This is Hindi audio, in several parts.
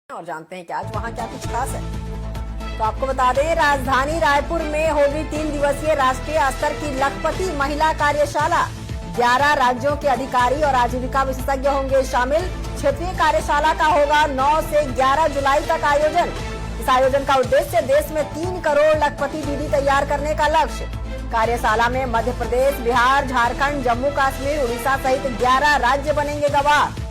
और जानते हैं कि आज वहां क्या कुछ खास है। तो आपको बता दें, राजधानी रायपुर में होगी 3 दिवसीय राष्ट्रीय स्तर की लखपति महिला कार्यशाला। 11 राज्यों के अधिकारी और आजीविका विशेषज्ञ होंगे शामिल। क्षेत्रीय कार्यशाला का होगा 9 से 11 जुलाई तक आयोजन। इस आयोजन का उद्देश्य देश में 3 करोड़ लखपति दीदी तैयार करने का लक्ष्य। कार्यशाला में मध्य प्रदेश, बिहार, झारखंड, जम्मू कश्मीर, उड़ीसा सहित 11 राज्य बनेंगे गवाह।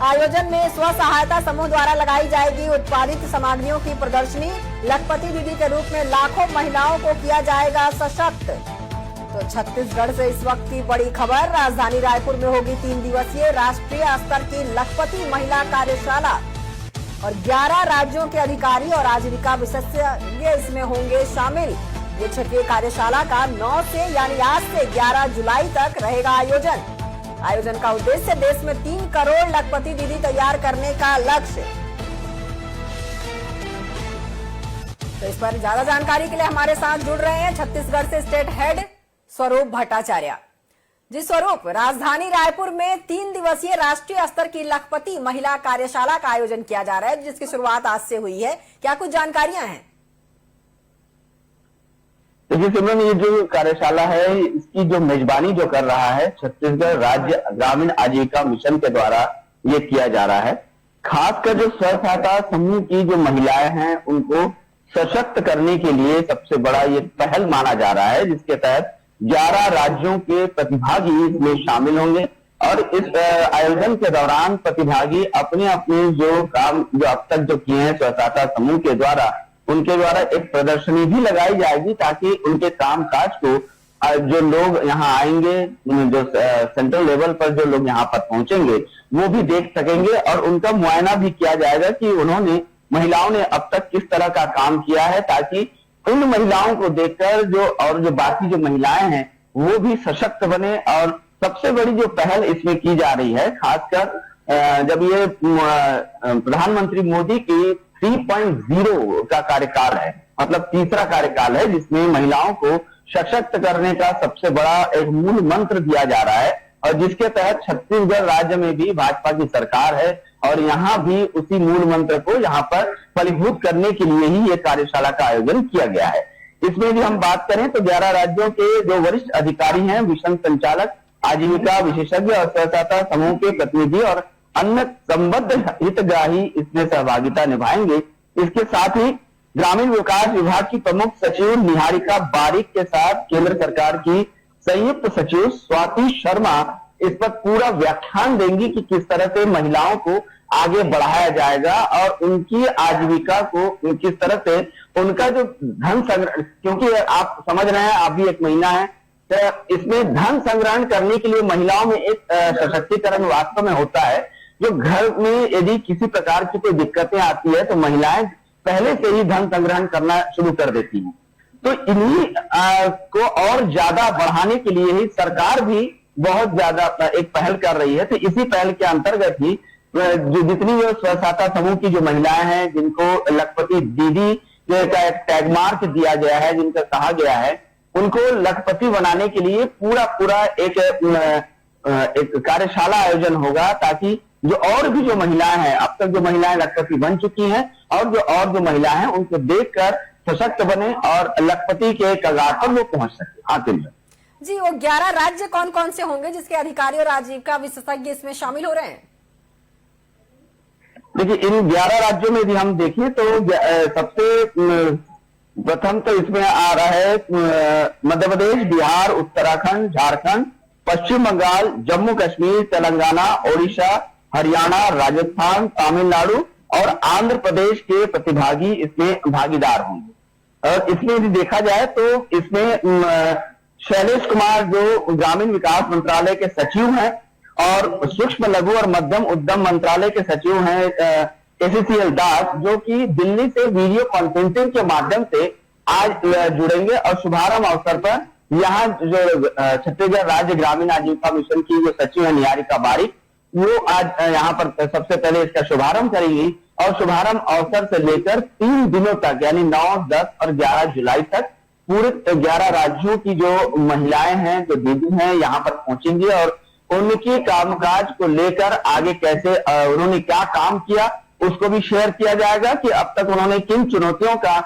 आयोजन में स्व सहायता समूह द्वारा लगाई जाएगी उत्पादित सामग्रियों की प्रदर्शनी। लखपति दीदी के रूप में लाखों महिलाओं को किया जाएगा सशक्त। तो छत्तीसगढ़ से इस वक्त की बड़ी खबर, राजधानी रायपुर में होगी 3 दिवसीय राष्ट्रीय स्तर की लखपति महिला कार्यशाला और 11 राज्यों के अधिकारी और आजीविका विशेषज्ञ इसमें होंगे शामिल। ये क्षेत्रीय कार्यशाला का 9 से यानी आज से 11 जुलाई तक रहेगा आयोजन। आयोजन का उद्देश्य देश में 3 करोड़ लखपति दीदी तैयार करने का लक्ष्य। तो इस पर ज्यादा जानकारी के लिए हमारे साथ जुड़ रहे हैं छत्तीसगढ़ से स्टेट हेड स्वरूप भट्टाचार्य जी। स्वरूप, राजधानी रायपुर में 3 दिवसीय राष्ट्रीय स्तर की लखपति महिला कार्यशाला का आयोजन किया जा रहा है, जिसकी शुरुआत आज से हुई है। क्या कुछ जानकारियां हैं? देखिए सिमरन, ये जो कार्यशाला है इसकी जो मेजबानी जो कर रहा है छत्तीसगढ़ राज्य ग्रामीण आजीविका मिशन के द्वारा ये किया जा रहा है। खासकर जो स्व सहायता समूह की जो महिलाएं हैं उनको सशक्त करने के लिए सबसे बड़ा ये पहल माना जा रहा है, जिसके तहत 11 राज्यों के प्रतिभागी इसमें शामिल होंगे और इस आयोजन के दौरान प्रतिभागी अपने अपने जो काम जो अब तक जो किए हैं स्व सहायता समूह के द्वारा उनके द्वारा एक प्रदर्शनी भी लगाई जाएगी, ताकि उनके कामकाज को जो लोग यहाँ आएंगे, जो सेंट्रल लेवल पर जो लोग यहाँ पर पहुंचेंगे वो भी देख सकेंगे और उनका मुआयना भी किया जाएगा कि उन्होंने महिलाओं ने अब तक किस तरह का काम किया है, ताकि उन महिलाओं को देखकर जो बाकी जो महिलाएं हैं वो भी सशक्त बने। और सबसे बड़ी जो पहल इसमें की जा रही है, खासकर जब ये प्रधानमंत्री मोदी की 3.0 का कार्यकाल है, मतलब तीसरा कार्यकाल है, जिसमें महिलाओं को सशक्त करने का सबसे बड़ा एक मूल मंत्र दिया जा रहा है और जिसके तहत छत्तीसगढ़ राज्य में भी भाजपा की सरकार है और यहाँ भी उसी मूल मंत्र को यहाँ पर फलीभूत करने के लिए ही ये कार्यशाला का आयोजन किया गया है। इसमें भी हम बात करें तो 11 राज्यों के जो वरिष्ठ अधिकारी हैं, मिशन संचालक, आजीविका विशेषज्ञ और स्व सहायता समूह के प्रतिनिधि और अन्य संबद्ध हितग्राही इसमें सहभागिता निभाएंगे। इसके साथ ही ग्रामीण विकास विभाग की प्रमुख सचिव निहारिका बारिक के साथ केंद्र सरकार की संयुक्त सचिव स्वाति शर्मा इस पर पूरा व्याख्यान देंगी कि किस तरह से महिलाओं को आगे बढ़ाया जाएगा और उनकी आजीविका को किस तरह से उनका जो धन संग्रहण, क्योंकि आप समझ रहे हैं आप भी एक महिला है, तो इसमें धन संग्रहण करने के लिए महिलाओं में एक सशक्तिकरण वास्तव में होता है। जो घर में यदि किसी प्रकार की कोई दिक्कतें आती है तो महिलाएं पहले से ही धन संग्रहण करना शुरू कर देती हैं। तो इन्हीं को और ज्यादा बढ़ाने के लिए ही सरकार भी बहुत ज्यादा एक पहल कर रही है। तो इसी पहल के अंतर्गत ही जो जितनी जो स्व सहायता समूह की जो महिलाएं हैं, जिनको लखपति दीदी का एक टैगमार्क दिया गया है, जिनका कहा गया है, उनको लखपति बनाने के लिए पूरा एक कार्यशाला आयोजन होगा, ताकि जो और भी जो महिलाएं हैं, अब तक जो महिलाएं लखपति बन चुकी हैं और जो महिलाएं हैं उनको देखकर सशक्त बने और लखपति के कगार पर वो पहुंच सके। आखिर जी, वो 11 राज्य कौन कौन से होंगे जिसके अधिकारी और आजीविका विशेषज्ञ इसमें शामिल हो रहे हैं? देखिए, इन 11 राज्यों में भी हम देखें तो सबसे प्रथम तो इसमें आ रहा है मध्य प्रदेश, बिहार, उत्तराखंड, झारखंड, पश्चिम बंगाल, जम्मू कश्मीर, तेलंगाना, ओडिशा, हरियाणा, राजस्थान, तमिलनाडु और आंध्र प्रदेश के प्रतिभागी इसमें भागीदार होंगे। और इसमें यदि देखा जाए तो इसमें शैलेश कुमार जो ग्रामीण विकास मंत्रालय के सचिव हैं और सूक्ष्म लघु और मध्यम उद्यम मंत्रालय के सचिव हैं KCCL दास, जो कि दिल्ली से वीडियो कॉन्फ्रेंसिंग के माध्यम से आज जुड़ेंगे और शुभारंभ अवसर पर यहाँ जो छत्तीसगढ़ राज्य ग्रामीण आजीविका मिशन की जो सचिव है निहारिका बारिक, वो आज यहाँ पर सबसे पहले इसका शुभारंभ करेंगी और शुभारंभ अवसर से लेकर 3 दिनों तक यानी 9, 10 और 11 जुलाई तक पूरे 11 राज्यों की जो महिलाएं हैं, जो दीदी हैं, यहाँ पर पहुंचेंगी और उनके कामकाज को लेकर आगे कैसे उन्होंने क्या काम किया उसको भी शेयर किया जाएगा कि अब तक उन्होंने किन चुनौतियों का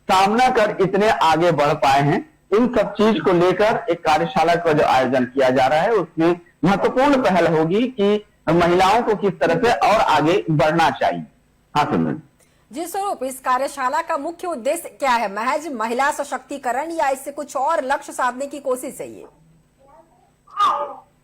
सामना कर इतने आगे बढ़ पाए हैं। इन सब चीज को लेकर एक कार्यशाला का जो आयोजन किया जा रहा है उसमें महत्वपूर्ण पहल होगी कि महिलाओं को किस तरह से और आगे बढ़ना चाहिए। हाँ सिमरन जी स्वरूप, इस कार्यशाला का मुख्य उद्देश्य क्या है? महज महिला सशक्तिकरण या इससे कुछ और लक्ष्य साधने की कोशिश है ये?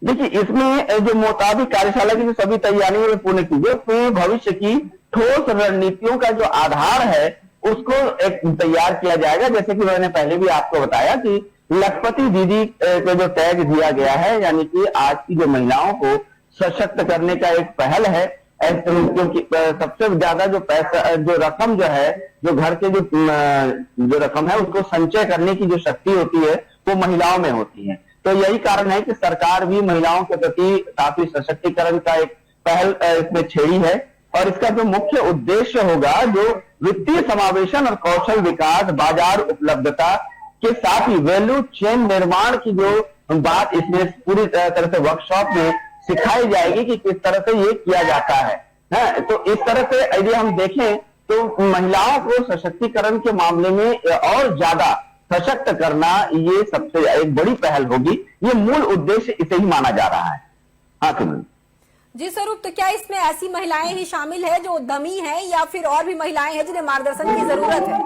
देखिए, इसमें जो मुताबिक कार्यशाला की जो सभी तैयारियां पूर्ण की गई, उसमें भविष्य की ठोस रणनीतियों का जो आधार है उसको एक तैयार किया जाएगा। जैसे कि मैंने पहले भी आपको बताया कि लखपति दीदी को जो टैग दिया गया है, यानी कि आज की जो महिलाओं को सशक्त करने का एक पहल है, क्योंकि सबसे ज्यादा जो पैसा, जो रकम जो है, जो घर के जो रकम है उसको संचय करने की जो शक्ति होती है वो महिलाओं में होती है। तो यही कारण है कि सरकार भी महिलाओं के प्रति काफी सशक्तिकरण का एक पहल इसमें छेड़ी है। और इसका जो मुख्य उद्देश्य होगा, जो वित्तीय समावेशन और कौशल विकास, बाजार उपलब्धता के साथ ही वैल्यू चेन निर्माण की जो बात इसमें पूरी तरह से वर्कशॉप में सिखाई जाएगी कि किस तरह से ये किया जाता है। तो इस तरह से यदि हम देखें तो महिलाओं को सशक्तिकरण के मामले में और ज्यादा सशक्त करना ये सबसे एक बड़ी पहल होगी। ये मूल उद्देश्य इसे ही माना जा रहा है। हाँ सिमरन जी स्वरूप, तो क्या इसमें ऐसी महिलाएं ही शामिल है जो उद्यमी हैं या फिर और भी महिलाएं हैं जिन्हें मार्गदर्शन की जरूरत है?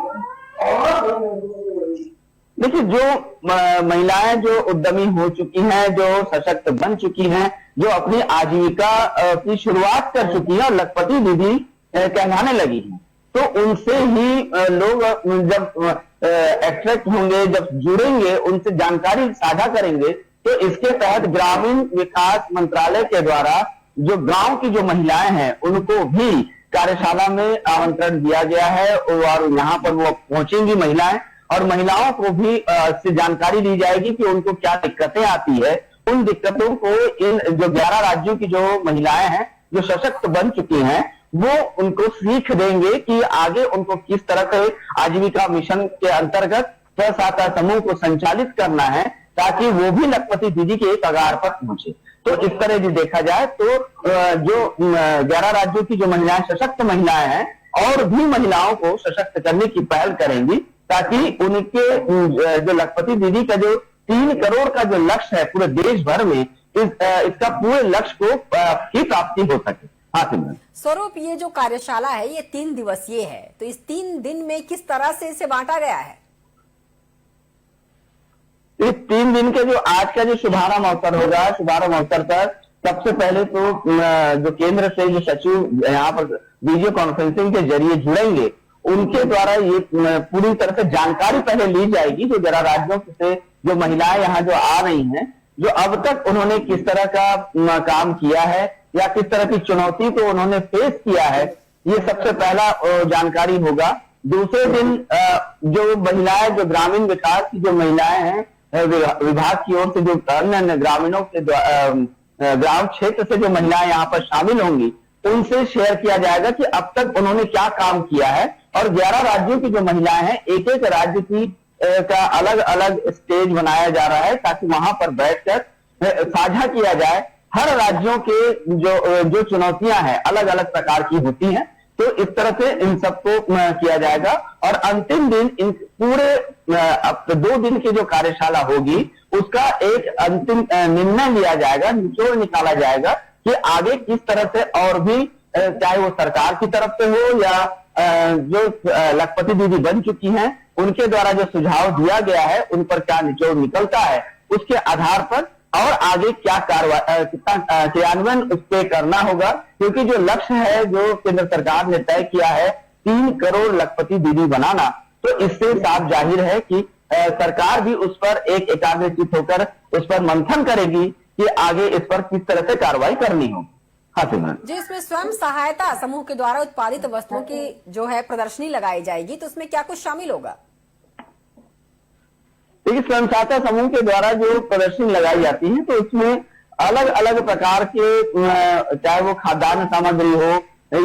देखिए, जो महिलाएं जो उद्यमी हो चुकी हैं, जो सशक्त बन चुकी हैं, जो अपनी आजीविका की शुरुआत कर चुकी हैं और लखपति दीदी कहलाने लगी हैं, तो उनसे ही लोग जब एट्रैक्ट होंगे, जब जुड़ेंगे, उनसे जानकारी साझा करेंगे, तो इसके तहत ग्रामीण विकास मंत्रालय के द्वारा जो गांव की जो महिलाएं हैं उनको भी कार्यशाला में आमंत्रण दिया गया है और यहाँ पर वो पहुंचेंगी महिलाएं, और महिलाओं को भी इससे जानकारी दी जाएगी कि उनको क्या दिक्कतें आती है। उन दिक्कतों को इन जो 11 राज्यों की जो महिलाएं हैं जो सशक्त बन चुकी हैं वो उनको सीख देंगे कि आगे उनको किस तरह से आजीविका मिशन के अंतर्गत स्वसहायता समूह को संचालित करना है, ताकि वो भी लखपति दीदी के कगार पर पहुंचे। तो इस तरह यदि देखा जाए तो जो 11 राज्यों की जो महिलाएं सशक्त महिलाएं हैं और भी महिलाओं को सशक्त करने की पहल करेंगी, ताकि उनके जो लखपति दीदी का जो 3 करोड़ का जो लक्ष्य है पूरे देश भर में, इसका पूरे लक्ष्य को की प्राप्ति हो सके। हाँ सिमरन स्वरूप, ये जो कार्यशाला है ये 3 दिवसीय है, तो इस 3 दिन में किस तरह से इसे बांटा गया है? इस 3 दिन के जो आज का जो शुभारंभ अवसर होगा, शुभारंभ अवसर पर सबसे पहले तो जो केंद्र से जो सचिव यहाँ पर वीडियो कॉन्फ्रेंसिंग के जरिए जुड़ेंगे, उनके द्वारा ये पूरी तरह से जानकारी पहले ली जाएगी जो 11 राज्यों से जो महिलाएं यहाँ जो आ रही हैं, जो अब तक उन्होंने किस तरह का काम किया है या किस तरह की चुनौती को उन्होंने फेस किया है, ये सबसे पहला जानकारी होगा। दूसरे दिन जो महिलाएं, जो ग्रामीण विकास की जो महिलाएं हैं, विभाग की ओर से जो अन्य ग्रामीणों के ग्राम क्षेत्र से जो महिलाएं यहाँ पर शामिल होंगी, उनसे शेयर किया जाएगा कि अब तक उन्होंने क्या काम किया है। और 11 राज्यों की जो महिलाएं हैं, एक एक राज्य की का अलग अलग स्टेज बनाया जा रहा है, ताकि वहां पर बैठकर साझा किया जाए हर राज्यों के जो चुनौतियां हैं अलग अलग प्रकार की होती हैं। तो इस तरह से इन सबको किया जाएगा और अंतिम दिन इन पूरे 2 दिन की जो कार्यशाला होगी उसका एक अंतिम निर्णय लिया जाएगा, निचोड़ निकाला जाएगा कि आगे किस तरह से और भी, चाहे वो सरकार की तरफ से हो या जो लखपति दीदी बन चुकी हैं उनके द्वारा जो सुझाव दिया गया है उन पर क्या निचोड़ निकलता है, उसके आधार पर और आगे क्या कितना क्रियान्वयन उस पर करना होगा। क्योंकि जो लक्ष्य है जो केंद्र सरकार ने तय किया है 3 करोड़ लखपति दीदी बनाना, तो इससे साफ जाहिर है कि सरकार भी उस पर एक एकाग्रचित होकर उस पर मंथन करेगी कि आगे इस पर किस तरह से कार्रवाई करनी हो। हाँ सिमरन जी, इसमें स्वयं सहायता समूह के द्वारा उत्पादित वस्तुओं की जो है प्रदर्शनी लगाई जाएगी, तो उसमें क्या कुछ शामिल होगा? देखिए, स्वयं सहायता समूह के द्वारा जो प्रदर्शनी लगाई जाती है तो उसमें अलग अलग प्रकार के, चाहे वो खाद्यान्न सामग्री हो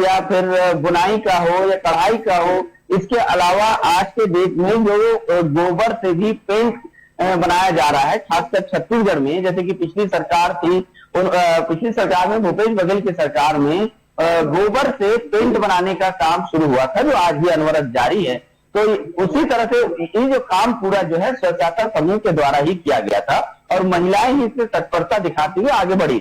या फिर बुनाई का हो या कढ़ाई का हो, इसके अलावा आज के डेट में जो गोबर से भी पेंट बनाया जा रहा है, खासकर छत्तीसगढ़ में। जैसे कि पिछली सरकार थी, पिछली सरकार में भूपेश बघेल की सरकार में गोबर से पेंट बनाने का काम शुरू हुआ था, जो आज भी अनवरत जारी है। तो उसी तरह से ये जो काम पूरा जो है स्व सहायता समूह के द्वारा ही किया गया था और महिलाएं ही इसमें तत्परता दिखाती हुई आगे बढ़ी।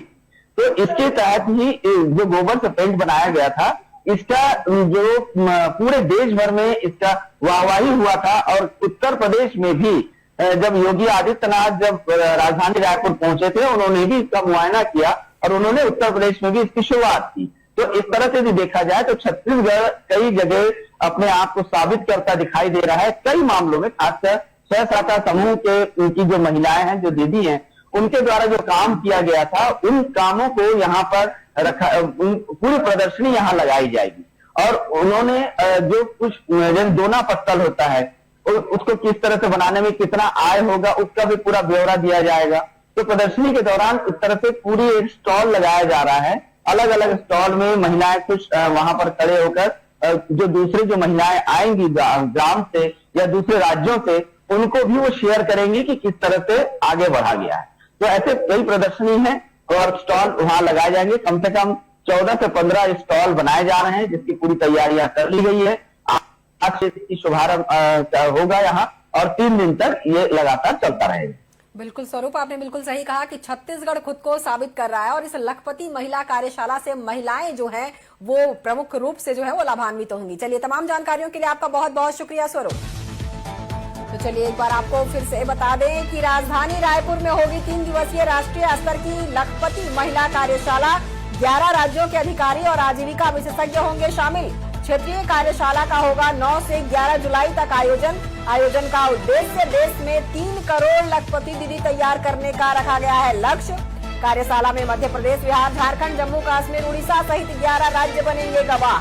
तो इसके तहत ही जो गोबर से पेंट बनाया गया था, इसका जो पूरे देश भर में इसका वाहवाही हुआ था। और उत्तर प्रदेश में भी जब योगी आदित्यनाथ जब राजधानी रायपुर पहुंचे थे, उन्होंने भी इसका मुआयना किया और उन्होंने उत्तर प्रदेश में भी इसकी शुरुआत की। तो इस तरह से भी देखा जाए तो छत्तीसगढ़ कई जगह अपने आप को साबित करता दिखाई दे रहा है। कई मामलों में खासकर स्व सहायता समूह के उनकी जो महिलाएं हैं, जो दीदी हैं, उनके द्वारा जो काम किया गया था, उन कामों को यहाँ पर रखा, पूरी प्रदर्शनी यहाँ लगाई जाएगी। और उन्होंने जो कुछ दोना पत्तल होता है, उसको किस तरह से बनाने में कितना आय होगा, उसका भी पूरा ब्यौरा दिया जाएगा। तो प्रदर्शनी के दौरान इस तरह से पूरी एक स्टॉल लगाया जा रहा है। अलग अलग स्टॉल में महिलाएं कुछ वहां पर खड़े होकर जो दूसरे जो महिलाएं आएंगी ग्राम से या दूसरे राज्यों से, उनको भी वो शेयर करेंगी कि किस तरह से आगे बढ़ा गया है। तो ऐसे कई प्रदर्शनी है और स्टॉल वहां लगाए जाएंगे। कम से कम 14 से 15 स्टॉल बनाए जा रहे हैं, जिसकी पूरी तैयारियां कर ली गई है। आज से इसकी शुभारंभ होगा यहाँ और 3 दिन तक ये लगातार चलता रहेगा। बिल्कुल स्वरूप, आपने बिल्कुल सही कहा कि छत्तीसगढ़ खुद को साबित कर रहा है और इस लखपति महिला कार्यशाला से महिलाएं जो हैं वो प्रमुख रूप से जो है वो लाभान्वित होंगी। चलिए, तमाम जानकारियों के लिए आपका बहुत बहुत शुक्रिया स्वरूप। तो चलिए एक बार आपको फिर से बता दें कि राजधानी रायपुर में होगी 3 दिवसीय राष्ट्रीय स्तर की लखपति महिला कार्यशाला। 11 राज्यों के अधिकारी और आजीविका विशेषज्ञ होंगे शामिल। क्षेत्रीय कार्यशाला का होगा 9 से 11 जुलाई तक आयोजन का उद्देश्य देश में 3 करोड़ लखपति दीदी तैयार करने का रखा गया है लक्ष्य। कार्यशाला में मध्य प्रदेश, बिहार, झारखंड, जम्मू कश्मीर, उड़ीसा सहित 11 राज्य बनेंगे गवाह।